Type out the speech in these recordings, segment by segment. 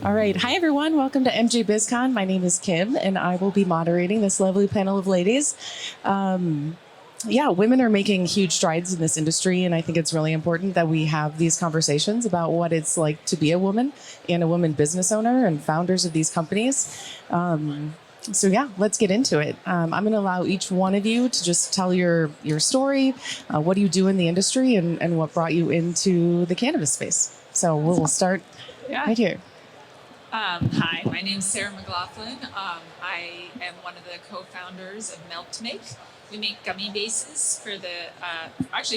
All right. Hi, everyone. Welcome to MJ BizCon. My name is Kim, and I will be moderating this lovely panel of ladies. Women are making huge strides in this industry, and I think it's really important that we have these conversations about what it's like to be a woman and a woman business owner and founders of these companies. Let's get into it. I'm going to allow each one of you to just tell your story. What do you do in the industry, and what brought you into the cannabis space? So we'll start right here. Hi, my name is Sarah McLaughlin. I am one of the co-founders of Make. We make gummy bases for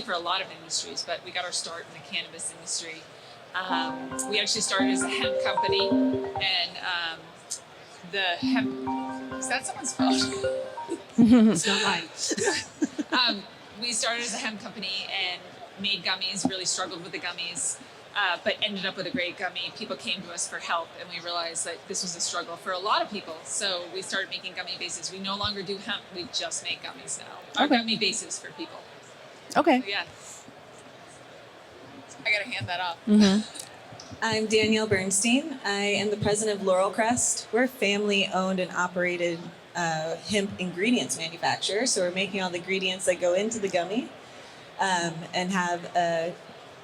for a lot of industries, but we got our start in the cannabis industry. We actually started as a hemp company, and the hemp, is that someone's phone? It's not mine. We started as a hemp company and made gummies, really struggled with the gummies. But ended up with a great gummy. People came to us for help, and we realized that this was a struggle for a lot of people. So we started making gummy bases. We no longer do hemp. We just make gummies now. Our gummy bases for people. Okay. So, yeah. I got to hand that off. Mm-hmm. I'm Danielle Bernstein. I am the president of LaurelCrest. We're a family-owned and operated hemp ingredients manufacturer. So we're making all the ingredients that go into the gummy and have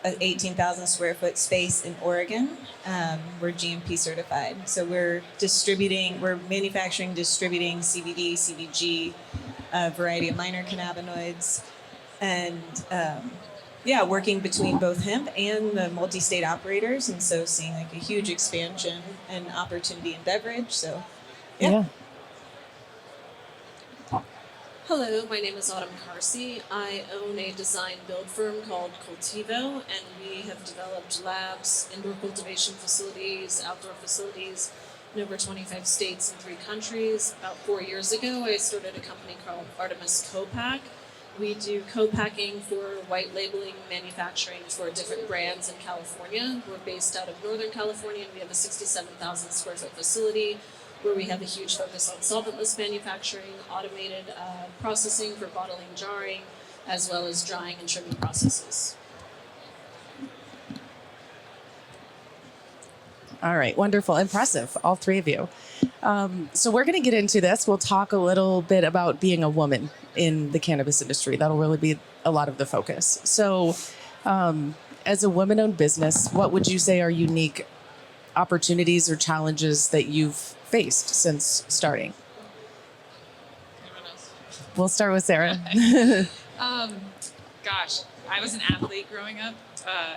an 18,000 square foot space in Oregon. We're GMP certified. So we're manufacturing, distributing CBD, CBG, a variety of minor cannabinoids, and working between both hemp and the multi-state operators. And so seeing like a huge expansion and opportunity in beverage. So, yeah. Hello, my name is Karcey. I own a design build firm called Cultivo, and we have developed labs, indoor cultivation facilities, outdoor facilities in over 25 states and 3 countries. About 4 years ago, I started a company called Artemis Co-Pack. We do co-packing for white labeling manufacturing for different brands in California. We're based out of Northern California, and we have a 67,000 square foot facility where we have a huge focus on solventless manufacturing, automated processing for bottling, jarring, as well as drying and trimming processes. All right, wonderful, impressive, all 3 of you. So we're going to get into this. We'll talk a little bit about being a woman in the cannabis industry. That'll really be a lot of the focus. So as a women-owned business, what would you say are unique opportunities or challenges that you've faced since starting? Anyone else? We'll start with Sarah. Gosh, I was an athlete growing up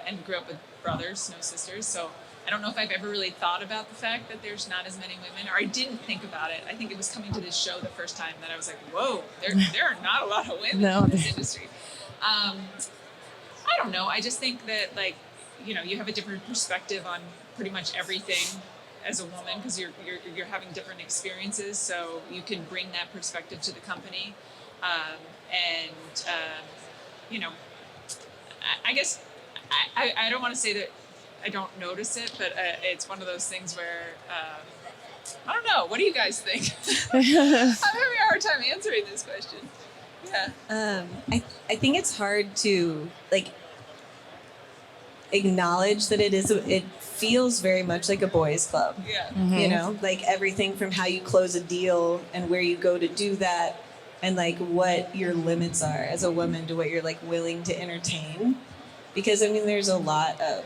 and grew up with brothers, no sisters. So I don't know if I've ever really thought about the fact that there's not as many women, or I didn't think about it. I think it was coming to this show the first time that I was like, whoa, there are not a lot of women in this industry. I don't know. I just think that, you have a different perspective on pretty much everything as a woman, because you're having different experiences, so you can bring that perspective to the company. I guess I don't want to say that I don't notice it, but it's one of those things where I don't know. What do you guys think? I'm having a hard time answering this question. Yeah. I think it's hard to acknowledge that it feels very much like a boys' club. Yeah. Mm-hmm. You know, like everything from how you close a deal and where you go to do that, and what your limits are as a woman to what you're willing to entertain. Because there's a lot of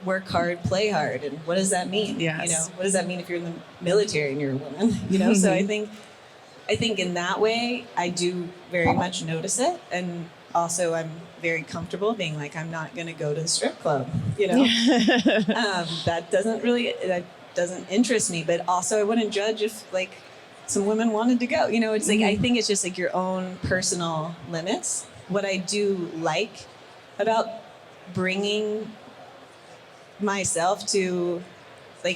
work hard, play hard, and what does that mean? Yes. What does that mean if you're in the military and you're a woman? So I think in that way I do very much notice it, and also I'm very comfortable being I'm not going to go to the strip club. That doesn't interest me, but also I wouldn't judge if some women wanted to go. It's I think it's just your own personal limits. What I do like about bringing myself to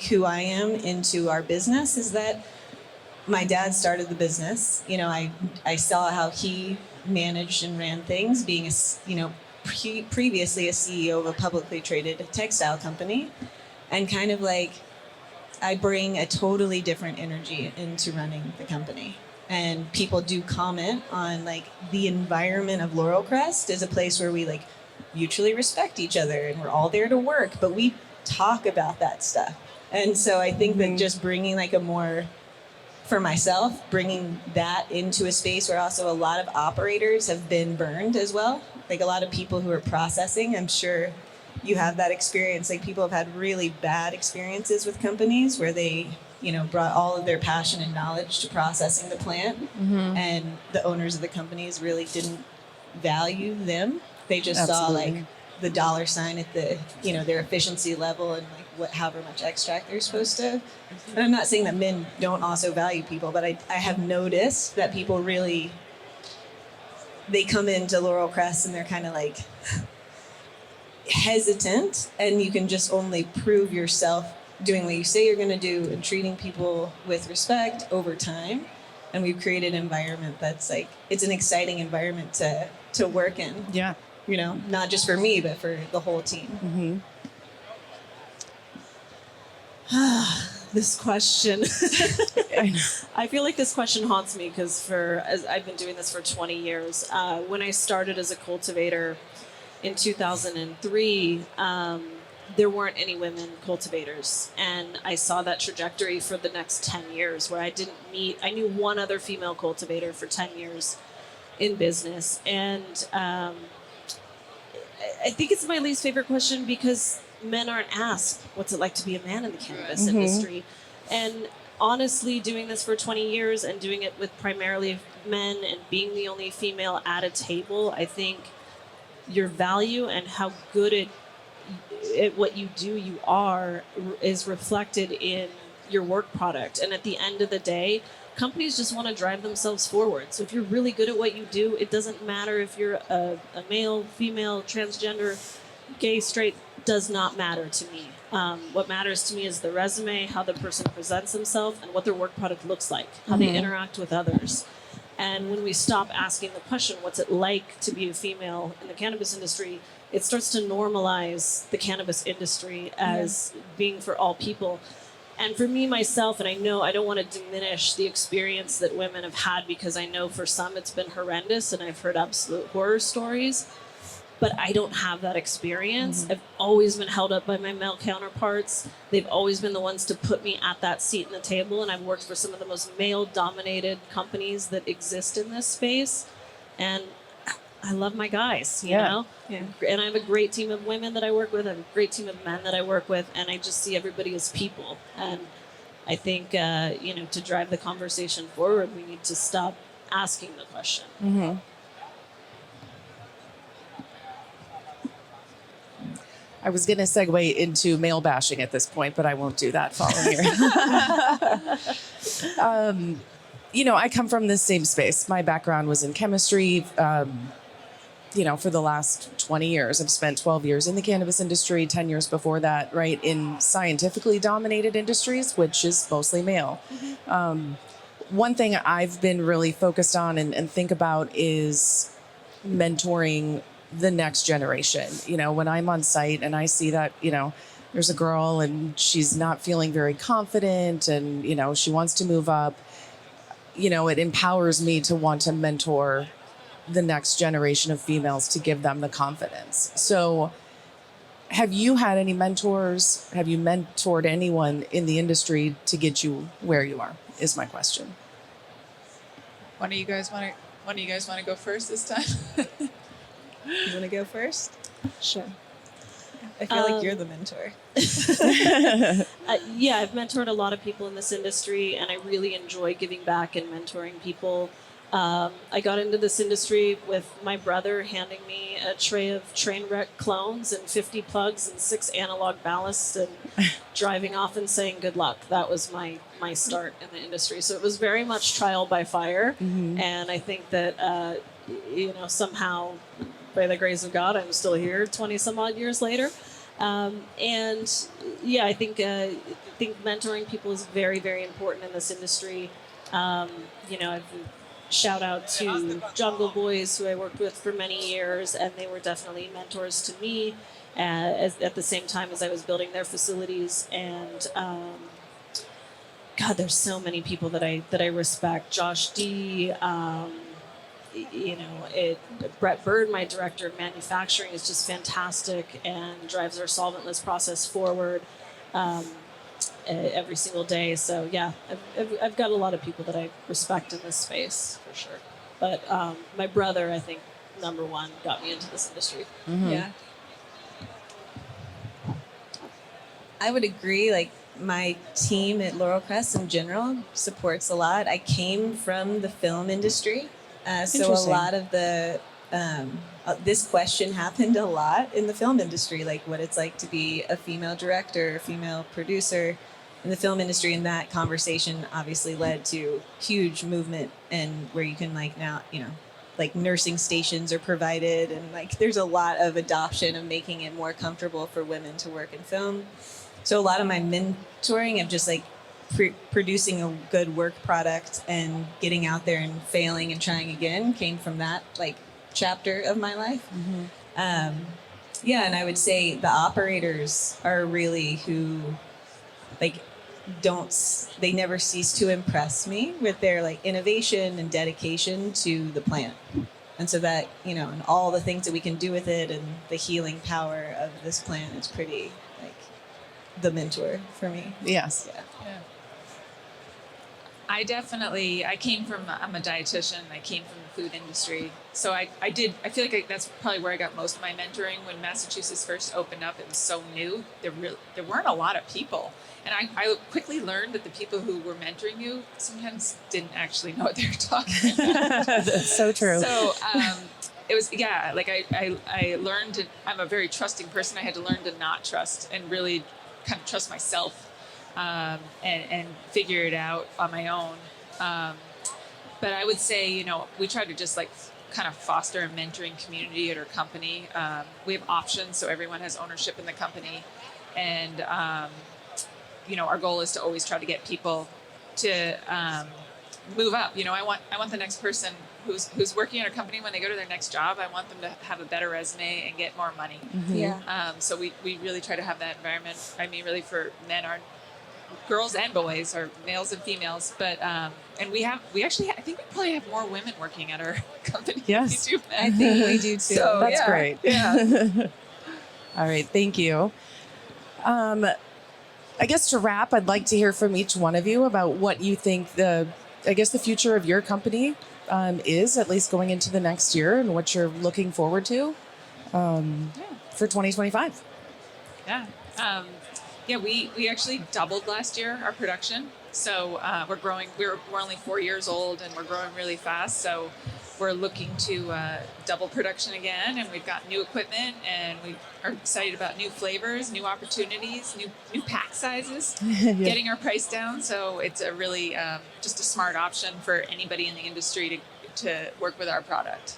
who I am into our business is that my dad started the business. I saw how he managed and ran things, being previously a CEO of a publicly traded textile company, and I bring a totally different energy into running the company. And people do comment on the environment of LaurelCrest is a place where we mutually respect each other and we're all there to work, but we talk about that stuff. And so I think that just bringing like a more, for myself, bringing that into a space where also a lot of operators have been burned as well. Like a lot of people who are processing, I'm sure you have that experience. Like people have had really bad experiences with companies where they, brought all of their passion and knowledge to processing the plant, and the owners of the companies really didn't value them. They just saw like the dollar sign at the, their efficiency level and like however much extract they're supposed to. And I'm not saying that men don't also value people, but I have noticed that people really, they come into LaurelCrest and they're kind of like hesitant, and you can just only prove yourself doing what you say you're going to do and treating people with respect over time. And we've created an environment that's like, it's an exciting environment to work in. Yeah. Not just for me, but for the whole team. This question. I feel like this question haunts me because as I've been doing this for 20 years. When I started as a cultivator in 2003, there weren't any women cultivators. And I saw that trajectory for the next 10 years where I knew one other female cultivator for 10 years in business. And I think it's my least favorite question because men aren't asked what's it like to be a man in the cannabis industry. And honestly, doing this for 20 years and doing it with primarily men and being the only female at a table, I think your value and how good at what you do you are is reflected in your work product. And at the end of the day, companies just want to drive themselves forward. So if you're really good at what you do, it doesn't matter if you're a male, female, transgender, gay, straight, does not matter to me. What matters to me is the resume, how the person presents themselves, and what their work product looks like, how they interact with others. And when we stop asking the question, what's it like to be a female in the cannabis industry, it starts to normalize the cannabis industry as being for all people. And for me, myself, and I know I don't want to diminish the experience that women have had because I know for some it's been horrendous and I've heard absolute horror stories, but I don't have that experience. I've always been held up by my male counterparts. They've always been the ones to put me at that seat in the table, and I've worked for some of the most male-dominated companies that exist in this space. And I love my guys, you know? Yeah. And I have a great team of women that I work with. I have a great team of men that I work with. And I just see everybody as people. And I think, to drive the conversation forward, we need to stop asking the question. I was going to segue into male bashing at this point, but I won't do that following your... I come from the same space. My background was in chemistry. For the last 20 years, I've spent 12 years in the cannabis industry, 10 years before that, right, in scientifically dominated industries, which is mostly male. One thing I've been really focused on and think about is mentoring the next generation. When I'm on site and I see that, there's a girl and she's not feeling very confident and, she wants to move up, it empowers me to want to mentor the next generation of females to give them the confidence. So have you had any mentors? Have you mentored anyone in the industry to get you where you are, is my question. One of you guys want to go first this time? You want to go first? Sure. I feel like you're the mentor. I've mentored a lot of people in this industry, and I really enjoy giving back and mentoring people. I got into this industry with my brother handing me a tray of train wreck clones and 50 plugs and 6 analog ballasts and driving off and saying good luck. That was my start in the industry. So it was very much trial by fire. And I think that, somehow, by the grace of God, I'm still here 20 some odd years later. I think mentoring people is very, very important in this industry. Shout out to Jungle Boys, who I worked with for many years, and they were definitely mentors to me at the same time as I was building their facilities. And there's so many people that I respect. Josh D. Brett Bird, my director of manufacturing, is just fantastic and drives our solventless process forward. every single day. So yeah, I've got a lot of people that I respect in this space for sure. But my brother, I think, number one, got me into this industry. Mm-hmm. Yeah. I would agree. Like, my team at LaurelCrest in general supports a lot. I came from the film industry, so a Interesting. lot of the this question happened a lot in the film industry, like what it's like to be a female director, a female producer in the film industry, and that conversation obviously led to huge movement, and where you can like now, like nursing stations are provided, and like there's a lot of adoption of making it more comfortable for women to work in film. So a lot of my mentoring of just like producing a good work product and getting out there and failing and trying again came from that like chapter of my life. Mm-hmm. Yeah, and I would say the operators are really who like they never cease to impress me with their like innovation and dedication to the plant. And so that, and all the things that we can do with it and the healing power of this plant is pretty like the mentor for me. Yes. Yeah. Yeah. I'm a dietitian. I came from the food industry. So I feel like that's probably where I got most of my mentoring. When Massachusetts first opened up, it was so new. There weren't a lot of people. And I quickly learned that the people who were mentoring you sometimes didn't actually know what they were talking about. That's so true. So it was, like I learned, I'm a very trusting person. I had to learn to not trust and really kind of trust myself. And figure it out on my own. But I would say, we try to just like kind of foster a mentoring community at our company. We have options, so everyone has ownership in the company. And, our goal is to always try to get people to move up. I want the next person who's working at our company, when they go to their next job, I want them to have a better resume and get more money. Mm-hmm. Yeah. So we really try to have that environment. I mean, really for men, our girls and boys, or males and females, but and we actually, I think we probably have more women working at our company. Yes. than we do men. I think we do too. So, That's yeah. great. Yeah. All right. Thank you. I guess to wrap, I'd like to hear from each one of you about what you think the future of your company is, at least going into the next year, and what you're looking forward to for 2025. Yeah. We actually doubled last year our production. So we're growing. We're only 4 years old, and we're growing really fast. So we're looking to double production again, and we've got new equipment, and we are excited about new flavors, new opportunities, new pack sizes, getting our price down. So it's a really just a smart option for anybody in the industry to work with our product.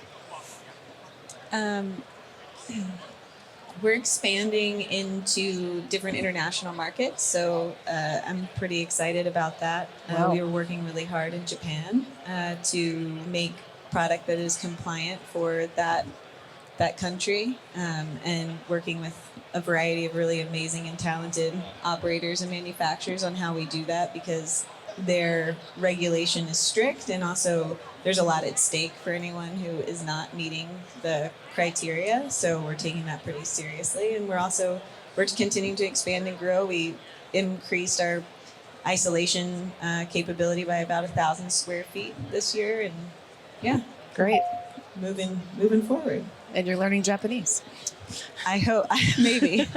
We're expanding into different international markets, so I'm pretty excited about that. Wow. We were working really hard in Japan to make product that is compliant for that country, and working with a variety of really amazing and talented operators and manufacturers on how we do that, because their regulation is strict, and also there's a lot at stake for anyone who is not meeting the criteria. So we're taking that pretty seriously, and we're continuing to expand and grow. We increased our isolation capability by about 1,000 square feet this year, and yeah, Great. moving forward. And you're learning Japanese. I hope maybe.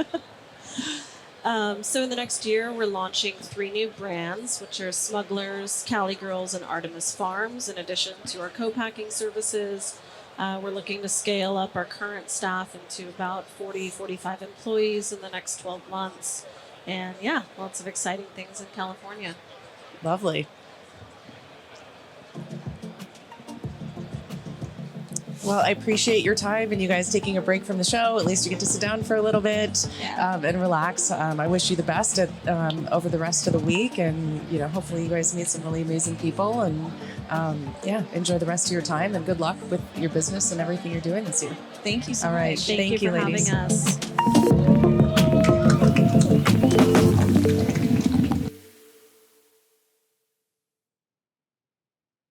So in the next year, we're launching 3 new brands, which are Smugglers, Cali Girls, and Artemis Farms, in addition to our co-packing services. We're looking to scale up our current staff into about 45 employees in the next 12 months. And yeah, lots of exciting things in California. Lovely. Well, I appreciate your time and you guys taking a break from the show. At least you get to sit down for a little bit and relax. I wish you the best over the rest of the week, and hopefully you guys meet some really amazing people, and enjoy the rest of your time, and good luck with your business and everything you're doing this year. Thank you so All right. much. Thank you for ladies. having us.